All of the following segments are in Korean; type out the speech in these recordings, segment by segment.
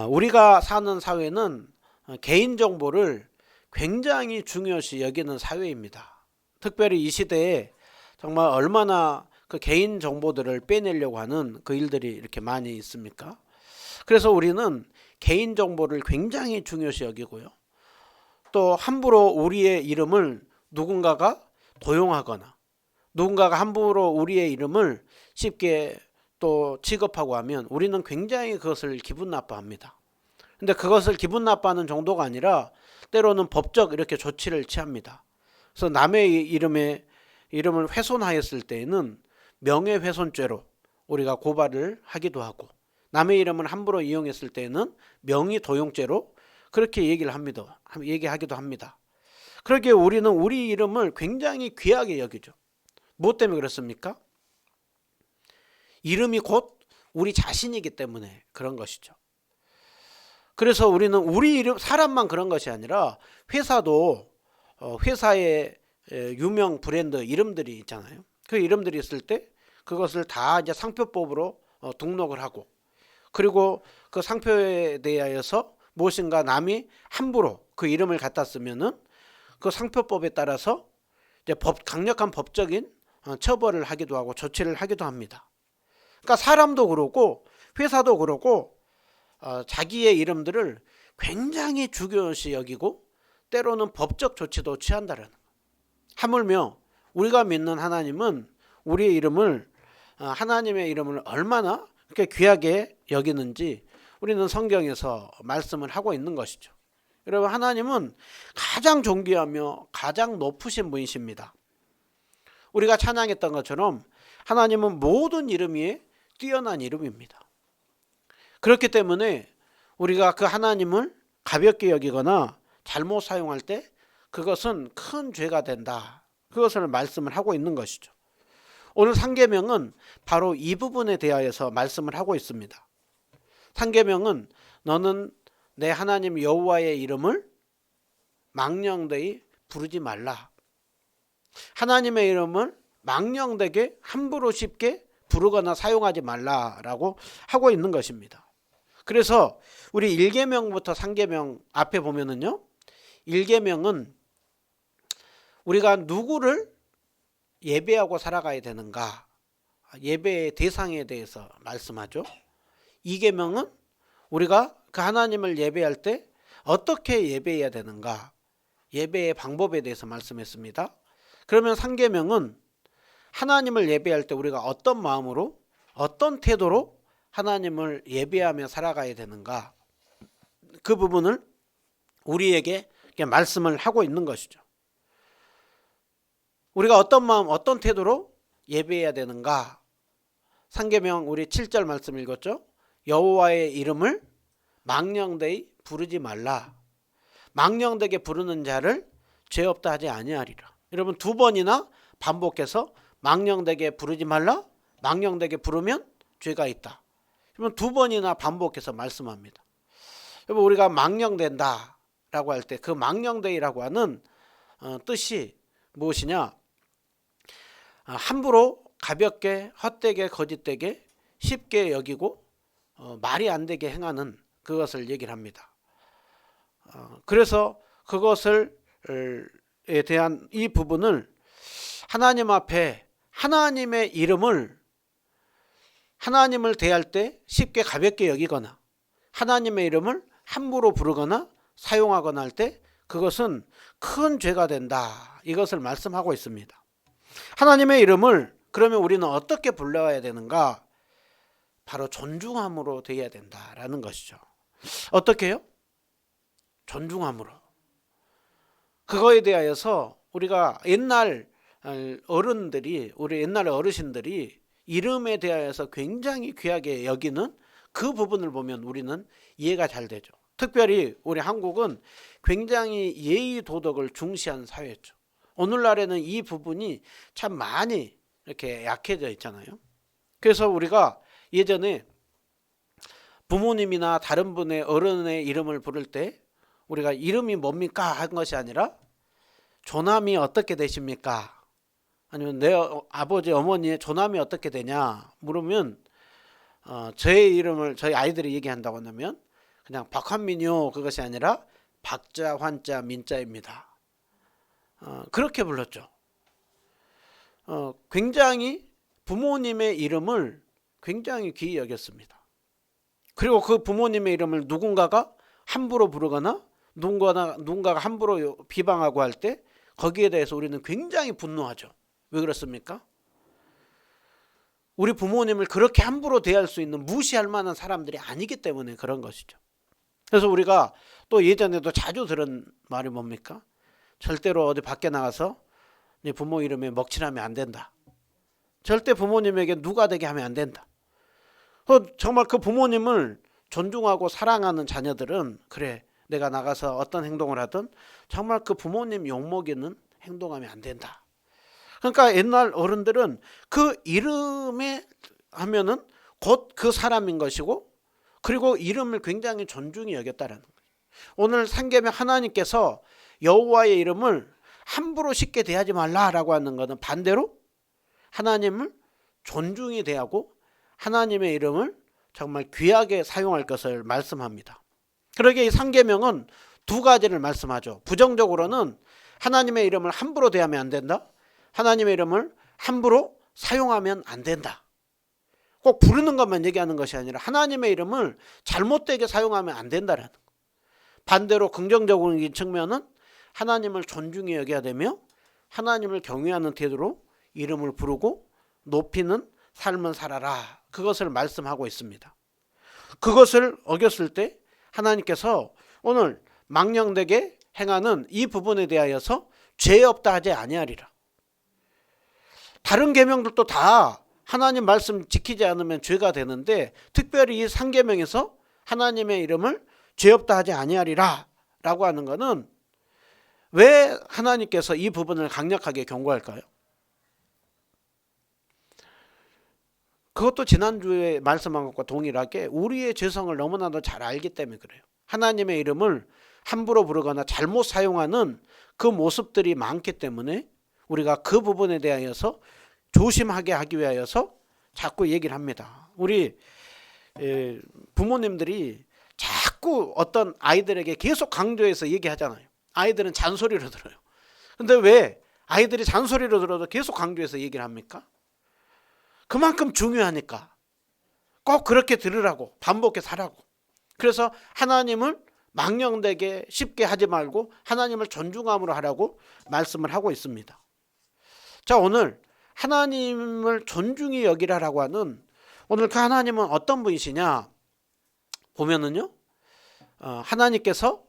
우리가 사는 사회는 개인정보를 굉장히 중요시 여기는 사회입니다. 특별히 이 시대에 정말 얼마나 그 개인정보들을 빼내려고 하는 그 일들이 이렇게 많이 있습니까? 그래서 우리는 개인정보를 굉장히 중요시 여기고요. 또 함부로 우리의 이름을 누군가가 도용하거나 누군가가 함부로 우리의 이름을 쉽게 또 취급하고 하면 우리는 굉장히 그것을 기분 나빠합니다. 근데 그것을 기분 나빠하는 정도가 아니라 때로는 법적 이렇게 조치를 취합니다. 그래서 남의 이름을 훼손하였을 때에는 명예훼손죄로 우리가 고발을 하기도 하고, 남의 이름을 함부로 이용했을 때에는 명의도용죄로 그렇게 얘기하기도 합니다. 그렇게 우리는 우리 이름을 굉장히 귀하게 여기죠. 무엇 때문에 그렇습니까? 이름이 곧 우리 자신이기 때문에 그런 것이죠. 그래서 우리는 우리 이름, 사람만 그런 것이 아니라 회사도 회사의 유명 브랜드 이름들이 있잖아요. 그 이름들이 있을 때 그것을 다 이제 상표법으로 등록을 하고, 그리고 그 상표에 대하여서 무엇인가 남이 함부로 그 이름을 갖다 쓰면은 그 상표법에 따라서 이제 강력한 법적인 처벌을 하기도 하고 조치를 하기도 합니다. 그러니까 사람도 그렇고 회사도 그렇고 자기의 이름들을 굉장히 중요시 여기고 때로는 법적 조치도 취한다는 거. 하물며 우리가 믿는 하나님은 우리의 이름을, 하나님의 이름을 얼마나 그렇게 귀하게 여기는지 우리는 성경에서 말씀을 하고 있는 것이죠. 여러분, 하나님은 가장 존귀하며 가장 높으신 분이십니다. 우리가 찬양했던 것처럼 하나님은 모든 이름 위에 뛰어난 이름입니다. 그렇기 때문에 우리가 그 하나님을 가볍게 여기거나 잘못 사용할 때 그것은 큰 죄가 된다. 그것을 말씀을 하고 있는 것이죠. 오늘 상계명은 바로 이 부분에 대하여서 말씀을 하고 있습니다. 상계명은 너는 내 하나님 여호와의 이름을 망령되이 부르지 말라. 하나님의 이름을 망령되게 함부로 쉽게 부르거나 사용하지 말라라고 하고 있는 것입니다. 그래서 우리 1계명부터 3계명 앞에 보면은요, 1계명은 우리가 누구를 예배하고 살아가야 되는가, 예배의 대상에 대해서 말씀하죠. 2계명은 우리가 그 하나님을 예배할 때 어떻게 예배해야 되는가, 예배의 방법에 대해서 말씀했습니다. 그러면 3계명은 하나님을 예배할 때 우리가 어떤 마음으로, 어떤 태도로 하나님을 예배하며 살아가야 되는가, 그 부분을 우리에게 말씀을 하고 있는 것이죠. 우리가 어떤 마음, 어떤 태도로 예배해야 되는가. 상계명 우리 7절 말씀 읽었죠. 여호와의 이름을 망령되이 부르지 말라. 망령되게 부르는 자를 죄 없다 하지 아니하리라. 여러분, 2번이나 반복해서 망령되게 부르지 말라, 망령되게 부르면 죄가 있다. 그러면 2번이나 반복해서 말씀합니다. 여러분, 우리가 망령된다 라고 할 때 그 망령되이라고 하는 뜻이 무엇이냐, 함부로 가볍게 헛되게 거짓되게 쉽게 여기고 말이 안 되게 행하는 그것을 얘기를 합니다. 그래서 그것에 대한 이 부분을 하나님 앞에 하나님의 이름을, 하나님을 대할 때 쉽게 가볍게 여기거나 하나님의 이름을 함부로 부르거나 사용하거나 할 때 그것은 큰 죄가 된다. 이것을 말씀하고 있습니다. 하나님의 이름을 그러면 우리는 어떻게 불러야 되는가? 바로 존중함으로 되어야 된다라는 것이죠. 어떻게 해요? 존중함으로. 그거에 대하여서 우리가 옛날 어른들이, 우리 옛날 어르신들이 이름에 대하여서 굉장히 귀하게 여기는 그 부분을 보면 우리는 이해가 잘 되죠. 특별히 우리 한국은 굉장히 예의 도덕을 중시한 사회죠. 오늘날에는 이 부분이 참 많이 이렇게 약해져 있잖아요. 그래서 우리가 예전에 부모님이나 다른 분의 어른의 이름을 부를 때 우리가 이름이 뭡니까 한 것이 아니라 조남이 어떻게 되십니까? 아니면 내 아버지 어머니의 조남이 어떻게 되냐 물으면 저희 이름을 저희 아이들이 얘기한다고 하면 그냥 박환민이요 그것이 아니라 박자, 환자, 민자입니다. 그렇게 불렀죠. 굉장히 부모님의 이름을 굉장히 귀히 여겼습니다. 그리고 그 부모님의 이름을 누군가가 함부로 부르거나 누군가가 함부로 비방하고 할 때 거기에 대해서 우리는 굉장히 분노하죠. 왜 그렇습니까? 우리 부모님을 그렇게 함부로 대할 수 있는 무시할 만한 사람들이 아니기 때문에 그런 것이죠. 그래서 우리가 또 예전에도 자주 들은 말이 뭡니까? 절대로 어디 밖에 나가서 네 부모 이름에 먹칠하면 안 된다. 절대 부모님에게 누가 되게 하면 안 된다. 정말 그 부모님을 존중하고 사랑하는 자녀들은 그래 내가 나가서 어떤 행동을 하든 정말 그 부모님 욕먹이는 행동하면 안 된다. 그러니까 옛날 어른들은 그 이름에 하면은 곧 그 사람인 것이고 그리고 이름을 굉장히 존중히 여겼다라는 거예요. 오늘 상계명 하나님께서 여호와의 이름을 함부로 쉽게 대하지 말라라고 하는 것은 반대로 하나님을 존중히 대하고 하나님의 이름을 정말 귀하게 사용할 것을 말씀합니다. 그러기에 이 상계명은 두 가지를 말씀하죠. 부정적으로는 하나님의 이름을 함부로 대하면 안 된다. 하나님의 이름을 함부로 사용하면 안 된다. 꼭 부르는 것만 얘기하는 것이 아니라 하나님의 이름을 잘못되게 사용하면 안 된다라는 것. 반대로 긍정적인 측면은 하나님을 존중히 여겨야 되며 하나님을 경외하는 태도로 이름을 부르고 높이는 삶을 살아라. 그것을 말씀하고 있습니다. 그것을 어겼을 때 하나님께서 오늘 망령되게 행하는 이 부분에 대하여서 죄 없다 하지 아니하리라. 다른 계명들도 다 하나님 말씀 지키지 않으면 죄가 되는데 특별히 이 상계명에서 하나님의 이름을 죄 없다 하지 아니하리라 라고 하는 것은 왜 하나님께서 이 부분을 강력하게 경고할까요? 그것도 지난주에 말씀한 것과 동일하게 우리의 죄성을 너무나도 잘 알기 때문에 그래요. 하나님의 이름을 함부로 부르거나 잘못 사용하는 그 모습들이 많기 때문에 우리가 그 부분에 대하여서 조심하게 하기 위하여서 자꾸 얘기를 합니다. 우리 부모님들이 자꾸 어떤 아이들에게 계속 강조해서 얘기하잖아요. 아이들은 잔소리로 들어요. 근데 왜 아이들이 잔소리로 들어도 계속 강조해서 얘기를 합니까? 그만큼 중요하니까 꼭 그렇게 들으라고 반복해서 하라고. 그래서 하나님을 망령되게 쉽게 하지 말고 하나님을 존중함으로 하라고 말씀을 하고 있습니다. 자, 오늘 하나님을 존중히 여기라라고 하는 오늘 그 하나님은 어떤 분이시냐 보면은요, 하나님께서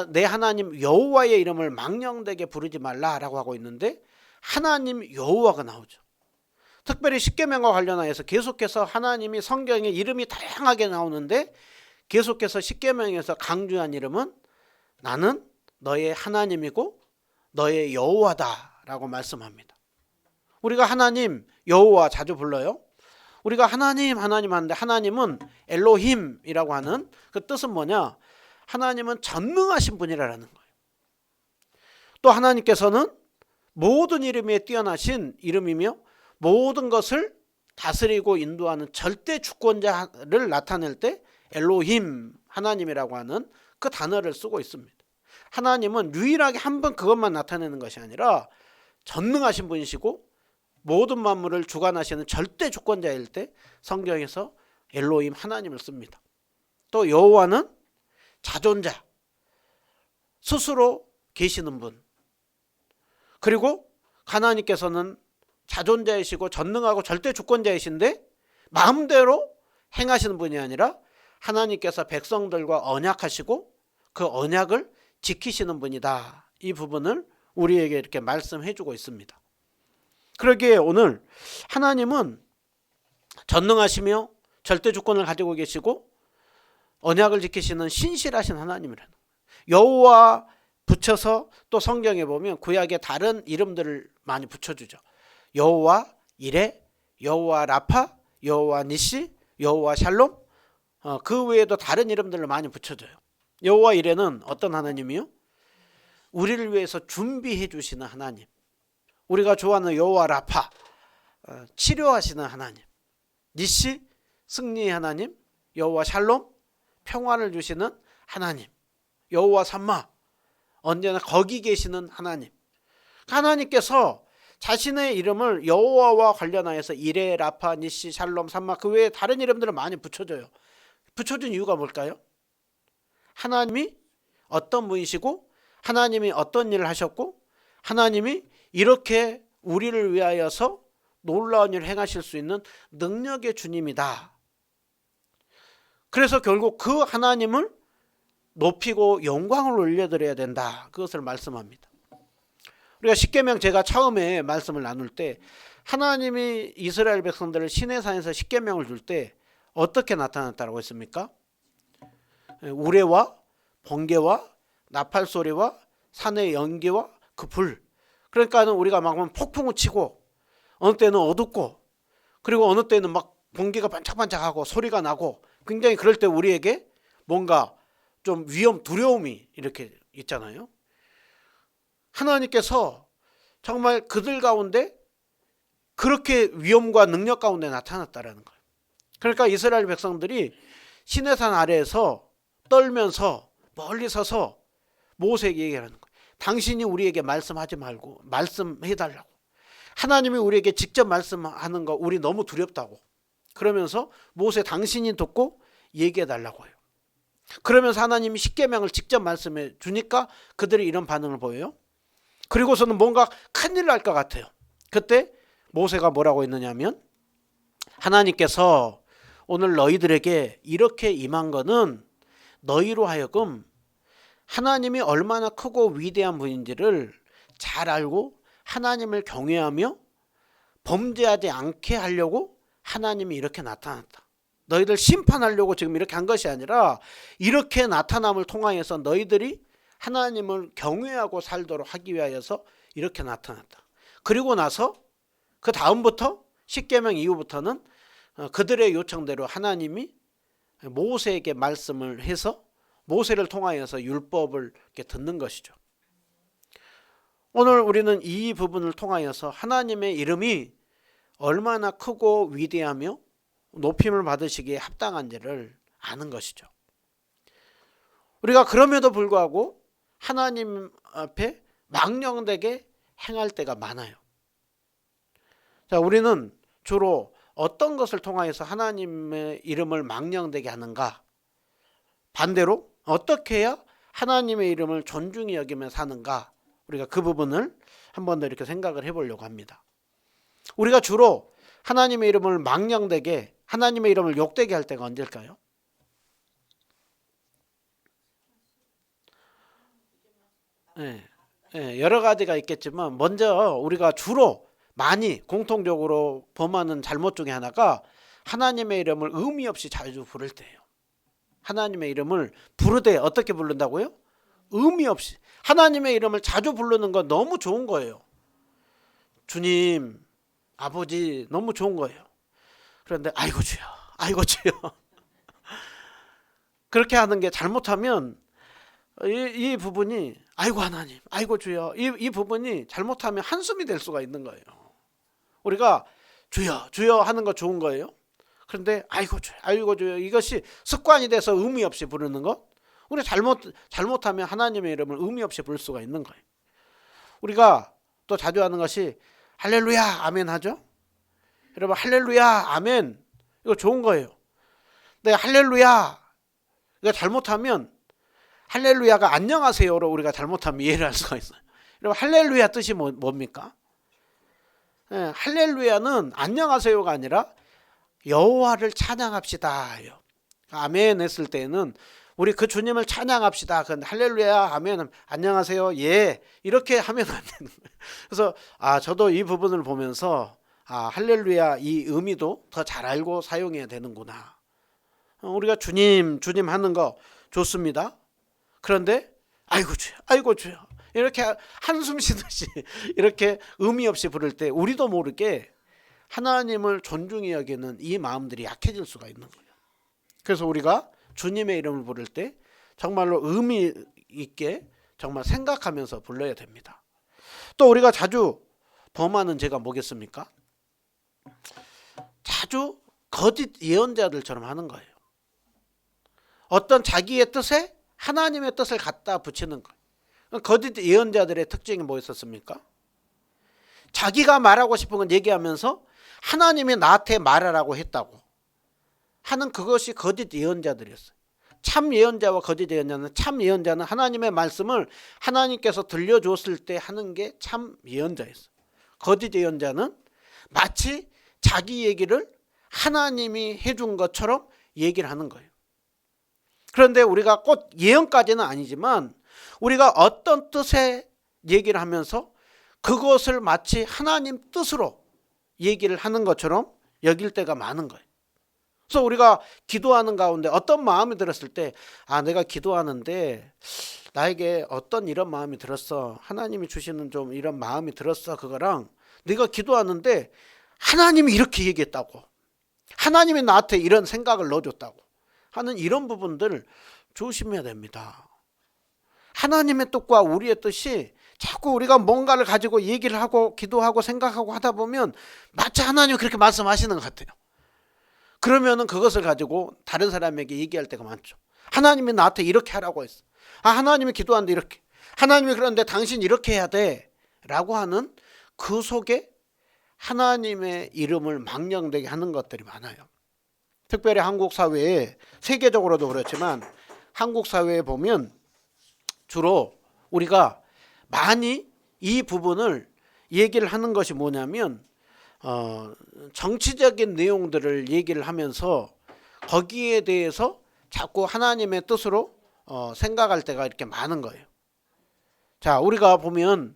내 하나님 여호와의 이름을 망령되게 부르지 말라라고 하고 있는데 하나님 여호와가 나오죠. 특별히 십계명과 관련하여서 계속해서 하나님이 성경에 이름이 다양하게 나오는데 계속해서 십계명에서 강조한 이름은 나는 너의 하나님이고 너의 여호와다라고 말씀합니다. 우리가 하나님 여호와 자주 불러요. 우리가 하나님 하는데 하나님은 엘로힘이라고 하는 그 뜻은 뭐냐? 하나님은 전능하신 분이라는 거예요. 또 하나님께서는 모든 이름에 뛰어나신 이름이며 모든 것을 다스리고 인도하는 절대 주권자를 나타낼 때 엘로힘 하나님이라고 하는 그 단어를 쓰고 있습니다. 하나님은 유일하게 한 번 그것만 나타내는 것이 아니라 전능하신 분이시고 모든 만물을 주관하시는 절대 주권자일 때 성경에서 엘로힘 하나님을 씁니다. 또 여호와는 자존자, 스스로 계시는 분. 그리고 하나님께서는 자존자이시고 전능하고 절대 주권자이신데 마음대로 행하시는 분이 아니라 하나님께서 백성들과 언약하시고 그 언약을 지키시는 분이다. 이 부분을 우리에게 이렇게 말씀해 주고 있습니다. 그러기에 오늘 하나님은 전능하시며 절대 주권을 가지고 계시고 언약을 지키시는 신실하신 하나님이라는 거예요. 여호와 붙여서 또 성경에 보면 구약에 다른 이름들을 많이 붙여주죠. 여호와 이레, 여호와 라파, 여호와 니시, 여호와 샬롬, 그 외에도 다른 이름들을 많이 붙여줘요. 여호와 이레는 어떤 하나님이요? 우리를 위해서 준비해 주시는 하나님. 우리가 좋아하는 여호와 라파, 치료하시는 하나님. 니시, 승리의 하나님. 여호와 샬롬, 평화를 주시는 하나님, 여호와 삼마, 언제나 거기 계시는 하나님. 하나님께서 자신의 이름을 여호와와 관련하여서 이레, 라파, 니시, 샬롬, 삼마 그 외에 다른 이름들을 많이 붙여줘요. 붙여준 이유가 뭘까요? 하나님이 어떤 분이시고 하나님이 어떤 일을 하셨고 하나님이 이렇게 우리를 위하여서 놀라운 일을 행하실 수 있는 능력의 주님이다. 그래서 결국 그 하나님을 높이고 영광을 올려드려야 된다. 그것을 말씀합니다. 우리가 십계명 제가 처음에 말씀을 나눌 때 하나님이 이스라엘 백성들을 시내산에서 십계명을 줄 때 어떻게 나타났다고 했습니까? 우레와 번개와 나팔 소리와 산의 연기와 그 불. 그러니까는 우리가 막 폭풍을 치고 어느 때는 어둡고 그리고 어느 때는 막 번개가 반짝반짝하고 소리가 나고 굉장히 그럴 때 우리에게 뭔가 좀 두려움이 이렇게 있잖아요. 하나님께서 정말 그들 가운데 그렇게 위험과 능력 가운데 나타났다라는 거예요. 그러니까 이스라엘 백성들이 시내산 아래에서 떨면서 멀리 서서 모세에게 얘기하는 거예요. 당신이 우리에게 말씀하지 말고 말씀해달라고. 하나님이 우리에게 직접 말씀하는 거 우리 너무 두렵다고. 그러면서 모세 당신이 듣고 얘기해달라고 해요. 그러면서 하나님이 십계명을 직접 말씀해 주니까 그들이 이런 반응을 보여요. 그리고서는 뭔가 큰일 날 것 같아요. 그때 모세가 뭐라고 했느냐면 하나님께서 오늘 너희들에게 이렇게 임한 거는 너희로 하여금 하나님이 얼마나 크고 위대한 분인지를 잘 알고 하나님을 경외하며 범죄하지 않게 하려고 하나님이 이렇게 나타났다. 너희들 심판하려고 지금 이렇게 한 것이 아니라 이렇게 나타남을 통하여서 너희들이 하나님을 경외하고 살도록 하기 위하여서 이렇게 나타났다. 그리고 나서 그 다음부터 십계명 이후부터는 그들의 요청대로 하나님이 모세에게 말씀을 해서 모세를 통하여서 율법을 이렇게 듣는 것이죠. 오늘 우리는 이 부분을 통하여서 하나님의 이름이 얼마나 크고 위대하며 높임을 받으시기에 합당한지를 아는 것이죠. 우리가 그럼에도 불구하고 하나님 앞에 망령되게 행할 때가 많아요. 자, 우리는 주로 어떤 것을 통하여서 하나님의 이름을 망령되게 하는가? 반대로 어떻게 해야 하나님의 이름을 존중히 여기며 사는가? 우리가 그 부분을 한 번 더 이렇게 생각을 해보려고 합니다. 우리가 주로 하나님의 이름을 망령되게, 하나님의 이름을 욕되게 할 때가 언제일까요? 여러 가지가 있겠지만 먼저 우리가 주로 많이 공통적으로 범하는 잘못 중에 하나가 하나님의 이름을 의미 없이 자주 부를 때예요. 하나님의 이름을 부르되 어떻게 부른다고요? 의미 없이. 하나님의 이름을 자주 부르는 건 너무 좋은 거예요. 주님, 아버지 너무 좋은 거예요. 그런데 아이고 주여, 아이고 주여. 그렇게 하는 게 잘못하면 이 부분이 아이고 하나님, 아이고 주여, 이 부분이 잘못하면 한숨이 될 수가 있는 거예요. 우리가 주여 주여 하는 거 좋은 거예요. 그런데 아이고 주여, 아이고 주여 이것이 습관이 돼서 의미 없이 부르는 것, 우리 잘못하면 하나님의 이름을 의미 없이 부를 수가 있는 거예요. 우리가 또 자주 하는 것이 할렐루야 아멘 하죠. 여러분 할렐루야 아멘 이거 좋은 거예요. 근데 할렐루야 이거 잘못하면 할렐루야가 안녕하세요로 우리가 잘못하면 이해를 할 수가 있어요. 여러분 할렐루야 뜻이 뭡니까? 할렐루야는 안녕하세요가 아니라 여호와를 찬양합시다요. 아멘 했을 때는 우리 그 주님을 찬양합시다. 그런데 할렐루야 아멘 안녕하세요 예 이렇게 하면 안 되는 거예요. 그래서 저도 이 부분을 보면서 할렐루야 이 의미도 더 잘 알고 사용해야 되는구나. 우리가 주님 하는 거 좋습니다. 그런데 아이고 주여, 아이고 주여 이렇게 한숨 쉬듯이 이렇게 의미 없이 부를 때 우리도 모르게 하나님을 존중히 여기는 이 마음들이 약해질 수가 있는 거예요. 그래서 우리가 주님의 이름을 부를 때 정말로 의미 있게 정말 생각하면서 불러야 됩니다. 또 우리가 자주 범하는 죄가 뭐겠습니까? 자주 거짓 예언자들처럼 하는 거예요. 어떤 자기의 뜻에 하나님의 뜻을 갖다 붙이는 거예요. 거짓 예언자들의 특징이 뭐였었습니까? 자기가 말하고 싶은 건 얘기하면서 하나님이 나한테 말하라고 했다고 하는 그것이 거짓 예언자들이었어요. 참 예언자와 거짓 예언자는, 참 예언자는 하나님의 말씀을 하나님께서 들려줬을 때 하는 게 참 예언자였어요. 거짓 예언자는 마치 자기 얘기를 하나님이 해준 것처럼 얘기를 하는 거예요. 그런데 우리가 꼭 예언까지는 아니지만 우리가 어떤 뜻의 얘기를 하면서 그것을 마치 하나님 뜻으로 얘기를 하는 것처럼 여길 때가 많은 거예요. 그래서 우리가 기도하는 가운데 어떤 마음이 들었을 때, 내가 기도하는데 나에게 어떤 이런 마음이 들었어, 하나님이 주시는 좀 이런 마음이 들었어, 그거랑 네가 기도하는데 하나님이 이렇게 얘기했다고, 하나님이 나한테 이런 생각을 넣어줬다고 하는 이런 부분들 조심해야 됩니다. 하나님의 뜻과 우리의 뜻이 자꾸 우리가 뭔가를 가지고 얘기를 하고 기도하고 생각하고 하다 보면 마치 하나님이 그렇게 말씀하시는 것 같아요. 그러면은 그것을 가지고 다른 사람에게 얘기할 때가 많죠. 하나님이 나한테 이렇게 하라고 했어. 하나님이 기도하는데 이렇게, 하나님이 그러는데 당신 이렇게 해야 돼 라고 하는 그 속에 하나님의 이름을 망령되게 하는 것들이 많아요. 특별히 한국 사회에, 세계적으로도 그렇지만 한국 사회에 보면 주로 우리가 많이 이 부분을 얘기를 하는 것이 뭐냐면 정치적인 내용들을 얘기를 하면서 거기에 대해서 자꾸 하나님의 뜻으로 생각할 때가 이렇게 많은 거예요. 자, 우리가 보면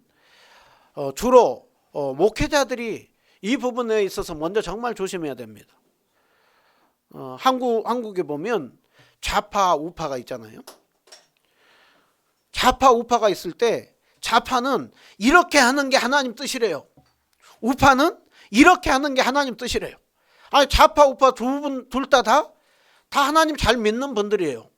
주로 목회자들이 이 부분에 있어서 먼저 정말 조심해야 됩니다. 한국에 보면 좌파 우파가 있잖아요. 좌파 우파가 있을 때 좌파는 이렇게 하는 게 하나님 뜻이래요. 우파는 이렇게 하는 게 하나님 뜻이래요. 좌파 우파 둘 다 하나님 잘 믿는 분들이에요.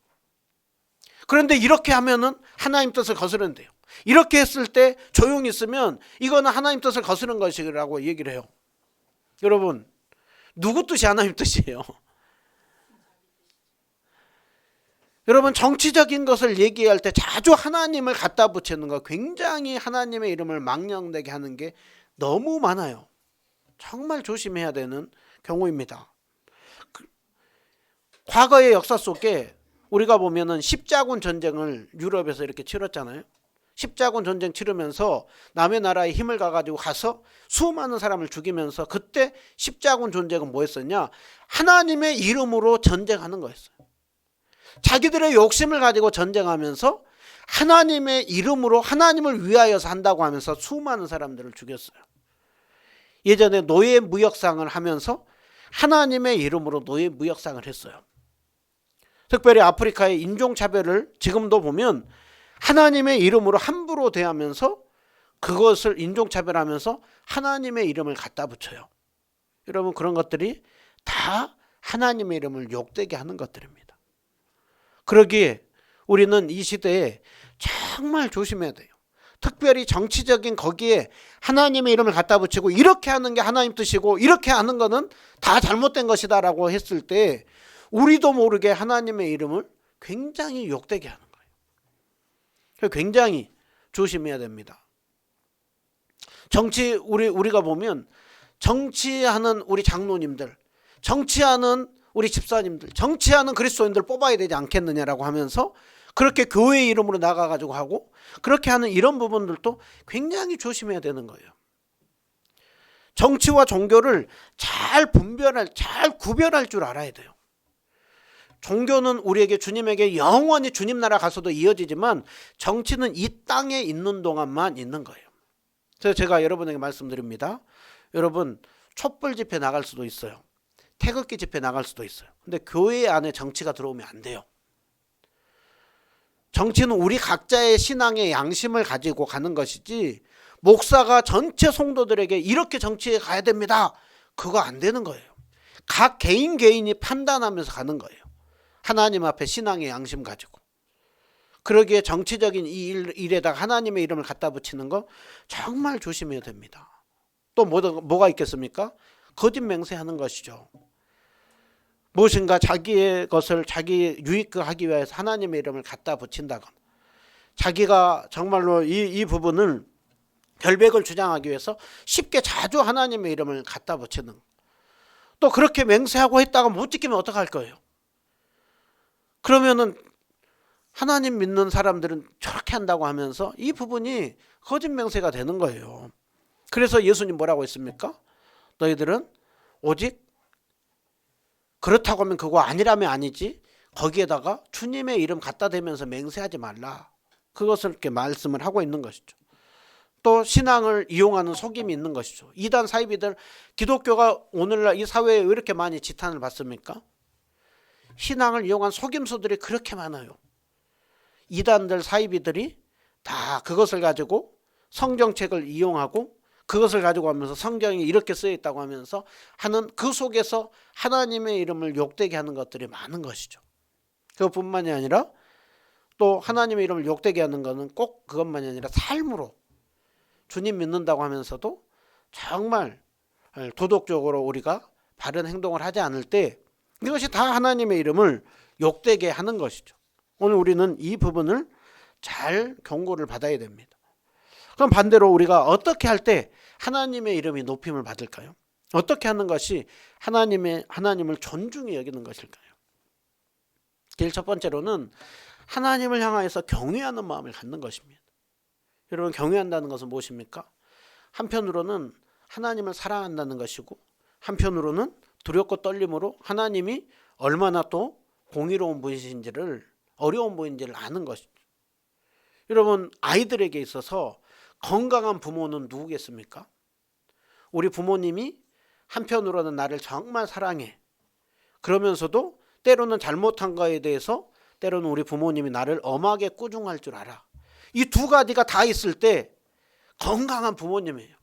그런데 이렇게 하면은 하나님 뜻을 거스른대요. 이렇게 했을 때 조용히 있으면 이거는 하나님 뜻을 거스른 것이라고 얘기를 해요. 여러분, 누구 뜻이 하나님 뜻이에요? 여러분, 정치적인 것을 얘기할 때 자주 하나님을 갖다 붙이는 거, 굉장히 하나님의 이름을 망령되게 하는 게 너무 많아요. 정말 조심해야 되는 경우입니다. 과거의 역사 속에 우리가 보면은 십자군 전쟁을 유럽에서 이렇게 치렀잖아요. 십자군 전쟁 치르면서 남의 나라에 힘을 가가지고 가서 수많은 사람을 죽이면서, 그때 십자군 전쟁은 뭐였었냐? 하나님의 이름으로 전쟁하는 거였어요. 자기들의 욕심을 가지고 전쟁하면서 하나님의 이름으로 하나님을 위하여서 한다고 하면서 수많은 사람들을 죽였어요. 예전에 노예 무역상을 하면서 하나님의 이름으로 노예 무역상을 했어요. 특별히 아프리카의 인종차별을 지금도 보면 하나님의 이름으로 함부로 대하면서 그것을 인종차별하면서 하나님의 이름을 갖다 붙여요. 여러분, 그런 것들이 다 하나님의 이름을 욕되게 하는 것들입니다. 그러기에 우리는 이 시대에 정말 조심해야 돼요. 특별히 정치적인 거기에 하나님의 이름을 갖다 붙이고 이렇게 하는 게 하나님 뜻이고 이렇게 하는 거는 다 잘못된 것이다 라고 했을 때 우리도 모르게 하나님의 이름을 굉장히 욕되게 하는 거예요. 굉장히 조심해야 됩니다. 우리가 보면 정치하는 우리 장로님들, 정치하는 우리 집사님들, 정치하는 그리스도인들 뽑아야 되지 않겠느냐라고 하면서 그렇게 교회 이름으로 나가가지고 하고 그렇게 하는 이런 부분들도 굉장히 조심해야 되는 거예요. 정치와 종교를 잘 구별할 줄 알아야 돼요. 종교는 우리에게, 주님에게 영원히 주님 나라 가서도 이어지지만 정치는 이 땅에 있는 동안만 있는 거예요. 그래서 제가 여러분에게 말씀드립니다. 여러분, 촛불 집회 나갈 수도 있어요. 태극기 집회 나갈 수도 있어요. 근데 교회 안에 정치가 들어오면 안 돼요. 정치는 우리 각자의 신앙의 양심을 가지고 가는 것이지 목사가 전체 성도들에게 이렇게 정치에 가야 됩니다, 그거 안 되는 거예요. 각 개인이 판단하면서 가는 거예요. 하나님 앞에 신앙의 양심 가지고. 그러기에 정치적인 이 일에다가 하나님의 이름을 갖다 붙이는 거 정말 조심해야 됩니다. 또 뭐가 있겠습니까? 거짓 맹세하는 것이죠. 무엇인가 자기의 것을 자기 유익하기 위해서 하나님의 이름을 갖다 붙인다거나 자기가 정말로 이 부분을 결백을 주장하기 위해서 쉽게 자주 하나님의 이름을 갖다 붙이는 거. 또 그렇게 맹세하고 했다가 못 지키면 어떡할 거예요? 그러면은 하나님 믿는 사람들은 저렇게 한다고 하면서 이 부분이 거짓 맹세가 되는 거예요. 그래서 예수님 뭐라고 했습니까? 너희들은 오직 그렇다고 하면 그거 아니라면 아니지 거기에다가 주님의 이름 갖다 대면서 맹세하지 말라. 그것을 이렇게 말씀을 하고 있는 것이죠. 또 신앙을 이용하는 속임이 있는 것이죠. 이단 사이비들, 기독교가 오늘날 이 사회에 왜 이렇게 많이 지탄을 받습니까? 신앙을 이용한 속임수들이 그렇게 많아요. 이단들 사이비들이 다 그것을 가지고 성경책을 이용하고 그것을 가지고 하면서 성경이 이렇게 쓰여 있다고 하면서 하는 그 속에서 하나님의 이름을 욕되게 하는 것들이 많은 것이죠. 그것뿐만이 아니라 또 하나님의 이름을 욕되게 하는 것은 꼭 그것만이 아니라 삶으로 주님 믿는다고 하면서도 정말 도덕적으로 우리가 바른 행동을 하지 않을 때 이것이 다 하나님의 이름을 욕되게 하는 것이죠. 오늘 우리는 이 부분을 잘 경고를 받아야 됩니다. 그럼 반대로 우리가 어떻게 할 때 하나님의 이름이 높임을 받을까요? 어떻게 하는 것이 하나님을 존중히 여기는 것일까요? 제일 첫 번째로는 하나님을 향하여서 경외하는 마음을 갖는 것입니다. 여러분, 경외한다는 것은 무엇입니까? 한편으로는 하나님을 사랑한다는 것이고 한편으로는 두렵고 떨림으로 하나님이 얼마나 또 공의로운 분이신지를 어려운 분인지를 아는 것이죠. 여러분, 아이들에게 있어서 건강한 부모는 누구겠습니까? 우리 부모님이 한편으로는 나를 정말 사랑해. 그러면서도 때로는 잘못한 거에 대해서 때로는 우리 부모님이 나를 엄하게 꾸중할 줄 알아. 이 두 가지가 다 있을 때 건강한 부모님이에요.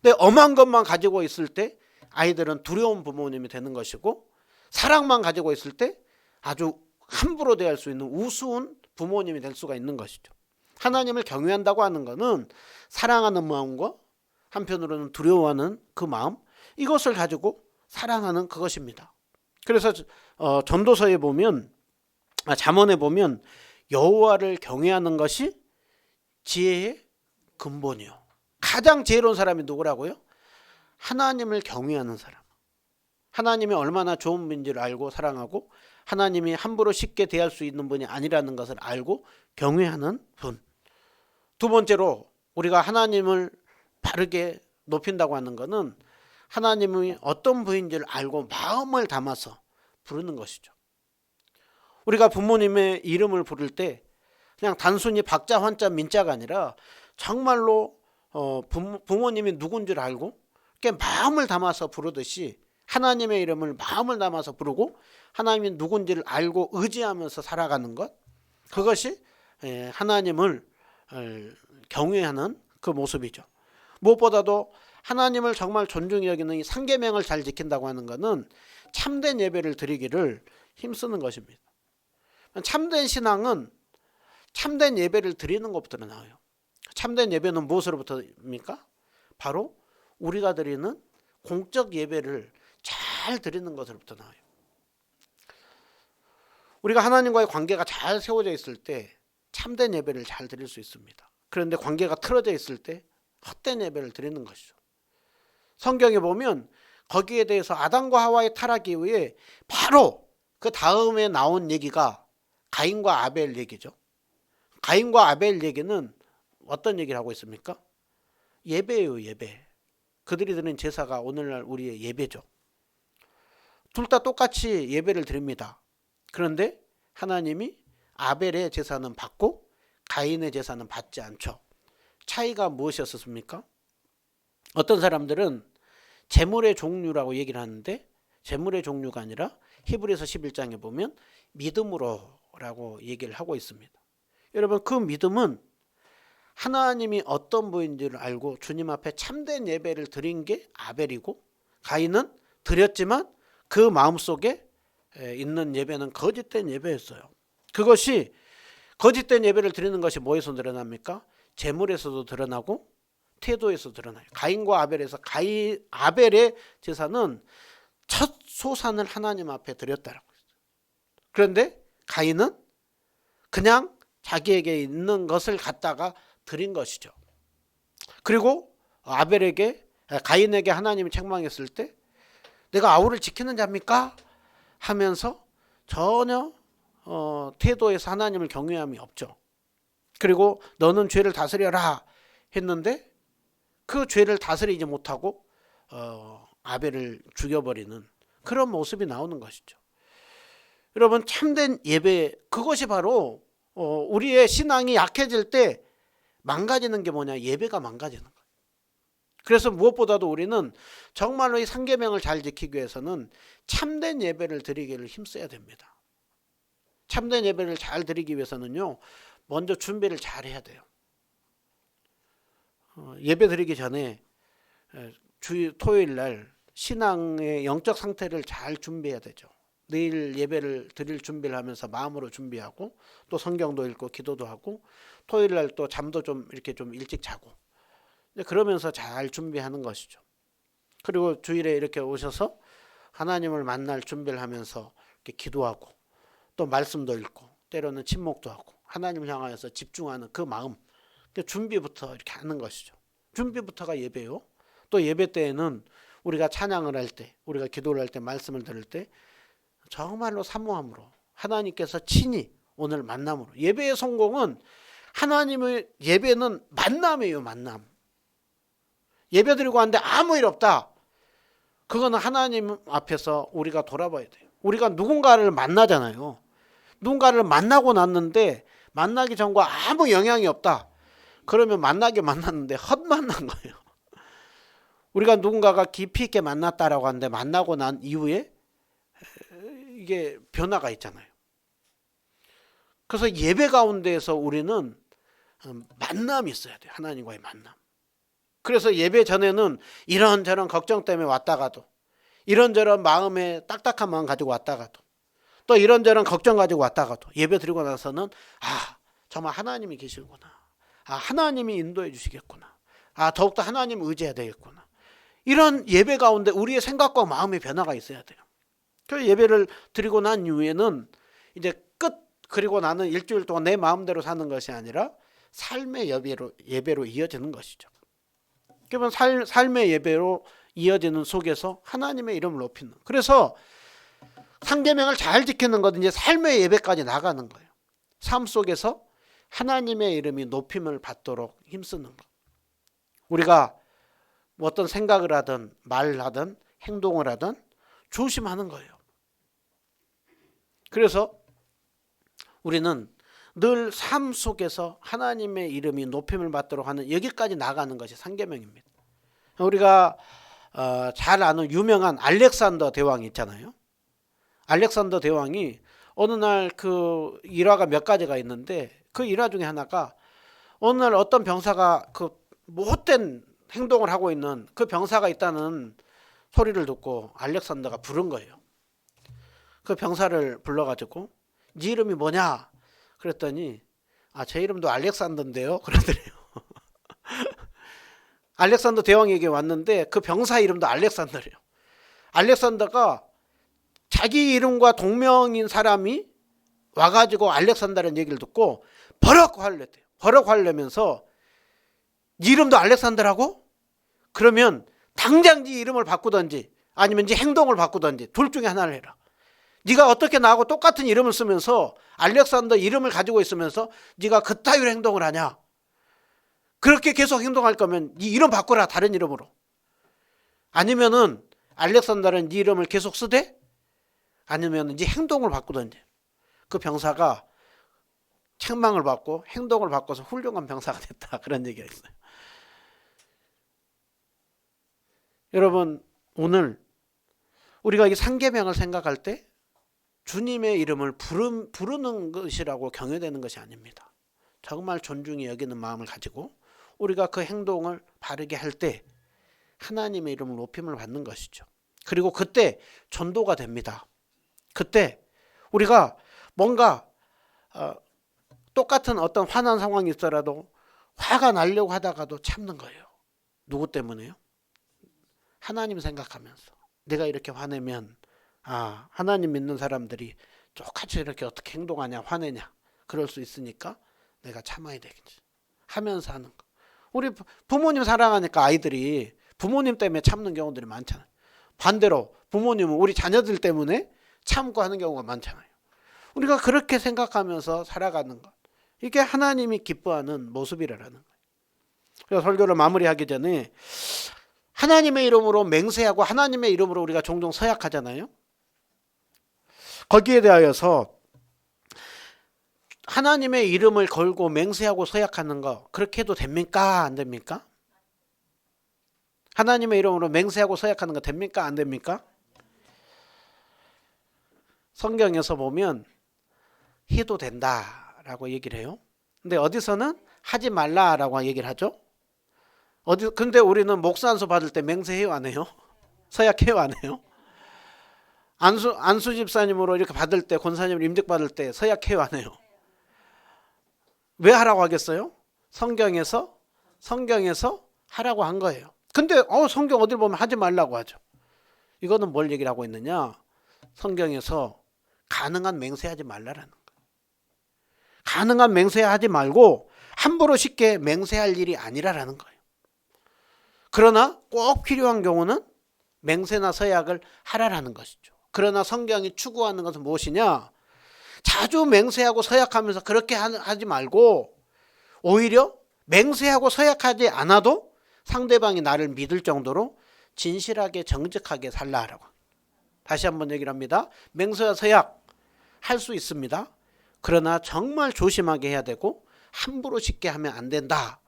근데 엄한 것만 가지고 있을 때 아이들은 두려운 부모님이 되는 것이고 사랑만 가지고 있을 때 아주 함부로 대할 수 있는 우스운 부모님이 될 수가 있는 것이죠. 하나님을 경외한다고 하는 것은 사랑하는 마음과 한편으로는 두려워하는 그 마음, 이것을 가지고 사랑하는 그것입니다. 그래서 전도서에 보면 잠언에 보면 여호와를 경외하는 것이 지혜의 근본이요. 가장 지혜로운 사람이 누구라고요? 하나님을 경외하는 사람. 하나님이 얼마나 좋은 분인지를 알고 사랑하고 하나님이 함부로 쉽게 대할 수 있는 분이 아니라는 것을 알고 경외하는 분. 두 번째로 우리가 하나님을 바르게 높인다고 하는 것은 하나님이 어떤 분인지를 알고 마음을 담아서 부르는 것이죠. 우리가 부모님의 이름을 부를 때 그냥 단순히 박자, 환자, 민자가 아니라 정말로 부모님이 누군지를 알고 이렇게 마음을 담아서 부르듯이 하나님의 이름을 마음을 담아서 부르고 하나님이 누군지를 알고 의지하면서 살아가는 것, 그것이 하나님을 경외하는 그 모습이죠. 무엇보다도 하나님을 정말 존중히 여기는 이 상계명을 잘 지킨다고 하는 것은 참된 예배를 드리기를 힘쓰는 것입니다. 참된 신앙은 참된 예배를 드리는 것부터 나와요. 참된 예배는 무엇으로부터입니까? 바로 우리가 드리는 공적 예배를 잘 드리는 것으로부터 나와요. 우리가 하나님과의 관계가 잘 세워져 있을 때 참된 예배를 잘 드릴 수 있습니다. 그런데 관계가 틀어져 있을 때 헛된 예배를 드리는 것이죠. 성경에 보면 거기에 대해서 아담과 하와의 타락 이후에 바로 그 다음에 나온 얘기가 가인과 아벨 얘기죠. 가인과 아벨 얘기는 어떤 얘기를 하고 있습니까? 예배예요, 예배. 그들이 드린 제사가 오늘날 우리의 예배죠. 둘 다 똑같이 예배를 드립니다. 그런데 하나님이 아벨의 제사는 받고 가인의 제사는 받지 않죠. 차이가 무엇이었습니까? 어떤 사람들은 제물의 종류라고 얘기를 하는데 제물의 종류가 아니라 히브리서 11장에 보면 믿음으로라고 얘기를 하고 있습니다. 여러분, 그 믿음은 하나님이 어떤 분인지를 알고 주님 앞에 참된 예배를 드린 게 아벨이고 가인은 드렸지만 그 마음속에 있는 예배는 거짓된 예배였어요. 그것이 거짓된 예배를 드리는 것이 뭐에서 드러납니까? 제물에서도 드러나고 태도에서 드러나요. 가인과 아벨에서 아벨의 제사는 첫 소산을 하나님 앞에 드렸다라고 했어요. 그런데 가인은 그냥 자기에게 있는 것을 갖다가 드린 것이죠. 그리고 가인에게 하나님이 책망했을 때 내가 아우를 지키는 자입니까? 하면서 전혀 태도에서 하나님을 경외함이 없죠. 그리고 너는 죄를 다스려라 했는데 그 죄를 다스리지 못하고 아벨을 죽여버리는 그런 모습이 나오는 것이죠. 여러분, 참된 예배, 그것이 바로 우리의 신앙이 약해질 때 망가지는 게 뭐냐? 예배가 망가지는 거예요. 그래서 무엇보다도 우리는 정말로 이 상계명을 잘 지키기 위해서는 참된 예배를 드리기를 힘써야 됩니다. 참된 예배를 잘 드리기 위해서는요, 먼저 준비를 잘 해야 돼요. 예배 드리기 전에 토요일 날 신앙의 영적 상태를 잘 준비해야 되죠. 내일 예배를 드릴 준비를 하면서 마음으로 준비하고 또 성경도 읽고 기도도 하고 토요일 날 또 잠도 좀 이렇게 좀 일찍 자고 그러면서 잘 준비하는 것이죠. 그리고 주일에 이렇게 오셔서 하나님을 만날 준비를 하면서 이렇게 기도하고 또 말씀도 읽고 때로는 침묵도 하고 하나님을 향하여서 집중하는 그 마음, 준비부터 이렇게 하는 것이죠. 준비부터가 예배요. 또 예배 때에는 우리가 찬양을 할 때, 우리가 기도를 할 때, 말씀을 들을 때 정말로 사모함으로 하나님께서 친히 오늘 만남으로, 예배의 성공은 하나님의 예배는 만남이에요. 만남. 예배 드리고 왔는데 아무 일 없다. 그거는 하나님 앞에서 우리가 돌아봐야 돼요. 우리가 누군가를 만나잖아요. 누군가를 만나고 났는데 만나기 전과 아무 영향이 없다. 그러면 만났는데 헛만난 거예요. 우리가 누군가가 깊이 있게 만났다라고 하는데 만나고 난 이후에 이게 변화가 있잖아요. 그래서 예배 가운데에서 우리는 만남이 있어야 돼요. 하나님과의 만남. 그래서 예배 전에는 이런저런 걱정 때문에 왔다가도, 이런저런 마음에 딱딱한 마음 가지고 왔다가도, 또 이런저런 걱정 가지고 왔다가도 예배 드리고 나서는 정말 하나님이 계시구나. 하나님이 인도해 주시겠구나. 더욱더 하나님 의지해야 되겠구나. 이런 예배 가운데 우리의 생각과 마음의 변화가 있어야 돼요. 그 예배를 드리고 난 이후에는 이제 그리고 나는 일주일 동안 내 마음대로 사는 것이 아니라 삶의 예배로 이어지는 것이죠. 그러면 삶의 예배로 이어지는 속에서 하나님의 이름을 높이는. 그래서 상계명을 잘 지키는 것은 이제 삶의 예배까지 나가는 거예요. 삶 속에서 하나님의 이름이 높임을 받도록 힘쓰는 것. 우리가 어떤 생각을 하든 말을 하든 행동을 하든 조심하는 거예요. 그래서 우리는 늘 삶 속에서 하나님의 이름이 높임을 받도록 하는 여기까지 나가는 것이 상계명입니다. 우리가 잘 아는 유명한 알렉산더 대왕이 있잖아요. 알렉산더 대왕이 어느 날 그 일화가 몇 가지가 있는데 그 일화 중에 하나가 어느 날 어떤 병사가 그 못된 행동을 하고 있는 그 병사가 있다는 소리를 듣고 알렉산더가 부른 거예요. 그 병사를 불러가지고 네 이름이 뭐냐? 그랬더니 제 이름도 알렉산더인데요. 그러더래요. 알렉산더 대왕에게 왔는데 그 병사 이름도 알렉산더래요. 알렉산더가 자기 이름과 동명인 사람이 와가지고 알렉산더라는 얘기를 듣고 버럭 화를 냈대요. 버럭 화를 내면서 네 이름도 알렉산더라고? 그러면 당장 네 이름을 바꾸든지 아니면 네 행동을 바꾸든지 둘 중에 하나를 해라. 네가 어떻게 나하고 똑같은 이름을 쓰면서 알렉산더 이름을 가지고 있으면서 네가 그따위로 행동을 하냐? 그렇게 계속 행동할 거면 네 이름 바꾸라. 다른 이름으로. 아니면은 알렉산더는 네 이름을 계속 쓰되 아니면 네 행동을 바꾸든지. 그 병사가 책망을 받고 행동을 바꿔서 훌륭한 병사가 됐다. 그런 얘기가 있어요. 여러분, 오늘 우리가 이 상계명을 생각할 때 주님의 이름을 부르는 것이라고 경외되는 것이 아닙니다. 정말 존중히 여기는 마음을 가지고 우리가 그 행동을 바르게 할 때 하나님의 이름을 높임을 받는 것이죠. 그리고 그때 전도가 됩니다. 그때 우리가 뭔가 똑같은 어떤 화난 상황이 있더라도 화가 나려고 하다가도 참는 거예요. 누구 때문에요? 하나님 생각하면서, 내가 이렇게 화내면 하나님 믿는 사람들이 똑같이 이렇게 어떻게 행동하냐, 화내냐, 그럴 수 있으니까 내가 참아야 되겠지 하면서 하는 거. 우리 부모님 사랑하니까 아이들이 부모님 때문에 참는 경우들이 많잖아요. 반대로 부모님은 우리 자녀들 때문에 참고 하는 경우가 많잖아요. 우리가 그렇게 생각하면서 살아가는 것, 이게 하나님이 기뻐하는 모습이라는 거예요. 그래서 설교를 마무리하기 전에 하나님의 이름으로 맹세하고 하나님의 이름으로 우리가 종종 서약하잖아요. 거기에 대하여서 하나님의 이름을 걸고 맹세하고 서약하는 거 그렇게 해도 됩니까? 안 됩니까? 하나님의 이름으로 맹세하고 서약하는 거 됩니까? 안 됩니까? 성경에서 보면 해도 된다라고 얘기를 해요. 근데 어디서는 하지 말라라고 얘기를 하죠. 근데 우리는 목사 안수 받을 때 맹세해요, 안 해요? 서약해요, 안 해요? 안수 집사님으로 이렇게 받을 때, 권사님을 임직 받을 때 서약해요, 안 해요? 왜 하라고 하겠어요? 성경에서 하라고 한 거예요. 근데 성경 어딜 보면 하지 말라고 하죠. 이거는 뭘 얘기를 하고 있느냐? 성경에서 가능한 맹세하지 말라라는 거예요. 가능한 맹세하지 말고 함부로 쉽게 맹세할 일이 아니라라는 거예요. 그러나 꼭 필요한 경우는 맹세나 서약을 하라라는 것이죠. 그러나 성경이 추구하는 것은 무엇이냐? 자주 맹세하고 서약하면서 그렇게 하지 말고 오히려 맹세하고 서약하지 않아도 상대방이 나를 믿을 정도로 진실하게 정직하게 살라라고. 다시 한번 얘기를 합니다. 맹세와 서약 할 수 있습니다. 그러나 정말 조심하게 해야 되고 함부로 쉽게 하면 안 된다.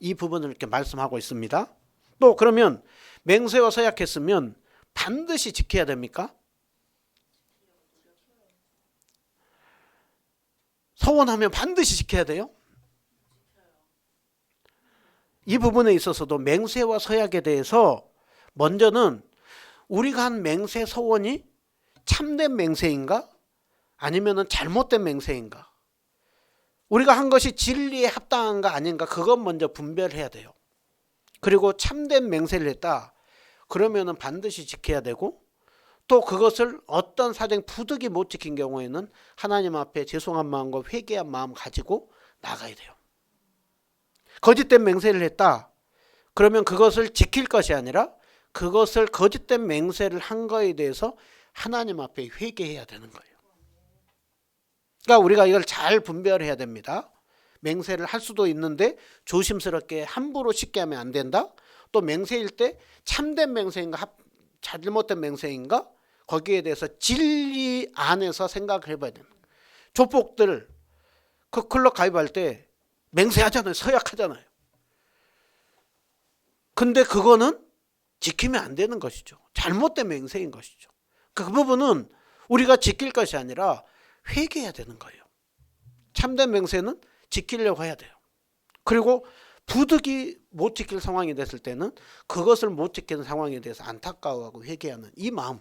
이 부분을 이렇게 말씀하고 있습니다. 또 그러면 맹세와 서약했으면 반드시 지켜야 됩니까? 서원하면 반드시 지켜야 돼요? 이 부분에 있어서도 맹세와 서약에 대해서 먼저는 우리가 한 맹세 서원이 참된 맹세인가? 아니면 잘못된 맹세인가? 우리가 한 것이 진리에 합당한가 아닌가? 그것 먼저 분별해야 돼요. 그리고 참된 맹세를 했다. 그러면 반드시 지켜야 되고 또 그것을 어떤 사정 부득이 못 지킨 경우에는 하나님 앞에 죄송한 마음과 회개한 마음 가지고 나가야 돼요. 거짓된 맹세를 했다. 그러면 그것을 지킬 것이 아니라 그것을 거짓된 맹세를 한 거에 대해서 하나님 앞에 회개해야 되는 거예요. 그러니까 우리가 이걸 잘 분별해야 됩니다. 맹세를 할 수도 있는데 조심스럽게 함부로 쉽게 하면 안 된다. 또 맹세일 때 참된 맹세인가 잘못된 맹세인가 거기에 대해서 진리 안에서 생각을 해봐야 되는 거예요. 조폭들 그 클럽 가입할 때 맹세하잖아요. 서약하잖아요. 근데 그거는 지키면 안 되는 것이죠. 잘못된 맹세인 것이죠. 그 부분은 우리가 지킬 것이 아니라 회개해야 되는 거예요. 참된 맹세는 지키려고 해야 돼요. 그리고 부득이 못 지킬 상황이 됐을 때는 그것을 못 지키는 상황에 대해서 안타까워하고 회개하는 이 마음.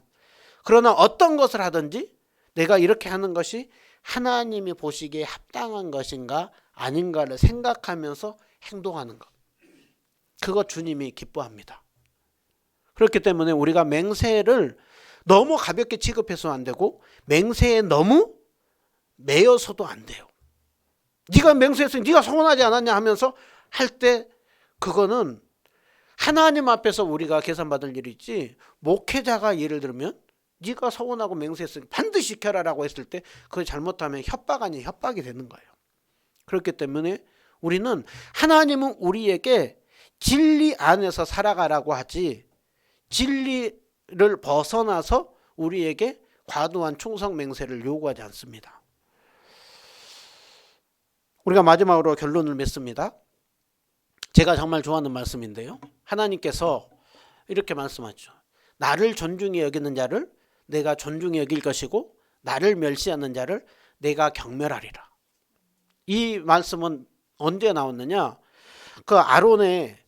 그러나 어떤 것을 하든지 내가 이렇게 하는 것이 하나님이 보시기에 합당한 것인가 아닌가를 생각하면서 행동하는 것. 그거 주님이 기뻐합니다. 그렇기 때문에 우리가 맹세를 너무 가볍게 취급해서 안 되고 맹세에 너무 매여서도 안 돼요. 네가 맹세했으니 네가 서운하지 않았냐 하면서 할 때 그거는 하나님 앞에서 우리가 계산받을 일이지 목회자가 예를 들면 네가 서운하고 맹세했으니 반드시 지켜라라고 했을 때 그걸 잘못하면 협박 아닌 협박이 되는 거예요. 그렇기 때문에 우리는 하나님은 우리에게 진리 안에서 살아가라고 하지 진리를 벗어나서 우리에게 과도한 충성 맹세를 요구하지 않습니다. 우리가 마지막으로 결론을 맺습니다. 제가 정말 좋아하는 말씀인데요. 하나님께서 이렇게 말씀하죠. 나를 존중히 여기는 자를 내가 존중히 여길 것이고 나를 멸시하는 자를 내가 경멸하리라. 이 말씀은 언제 나왔느냐? 그 아론의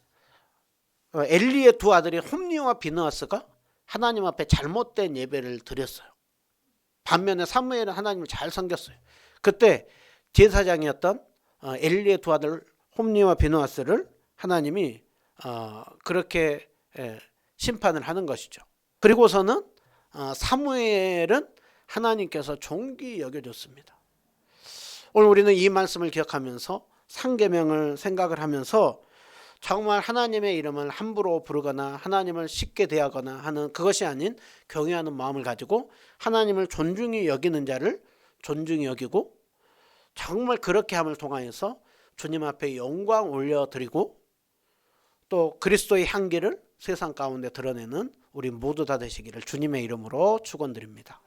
엘리의 두 아들이 홈니와 비느하스가 하나님 앞에 잘못된 예배를 드렸어요. 반면에 사무엘은 하나님을 잘 섬겼어요. 그때 제사장이었던 엘리의 두 아들 홈니와 비느하스를 하나님이 그렇게 심판을 하는 것이죠. 그리고서는 사무엘은 하나님께서 존귀 여겨줬습니다. 오늘 우리는 이 말씀을 기억하면서 상계명을 생각을 하면서 정말 하나님의 이름을 함부로 부르거나 하나님을 쉽게 대하거나 하는 그것이 아닌 경외하는 마음을 가지고 하나님을 존중히 여기는 자를 존중히 여기고 정말 그렇게 함을 통하여서 주님 앞에 영광 올려드리고 또 그리스도의 향기를 세상 가운데 드러내는 우리 모두 다 되시기를 주님의 이름으로 축원드립니다.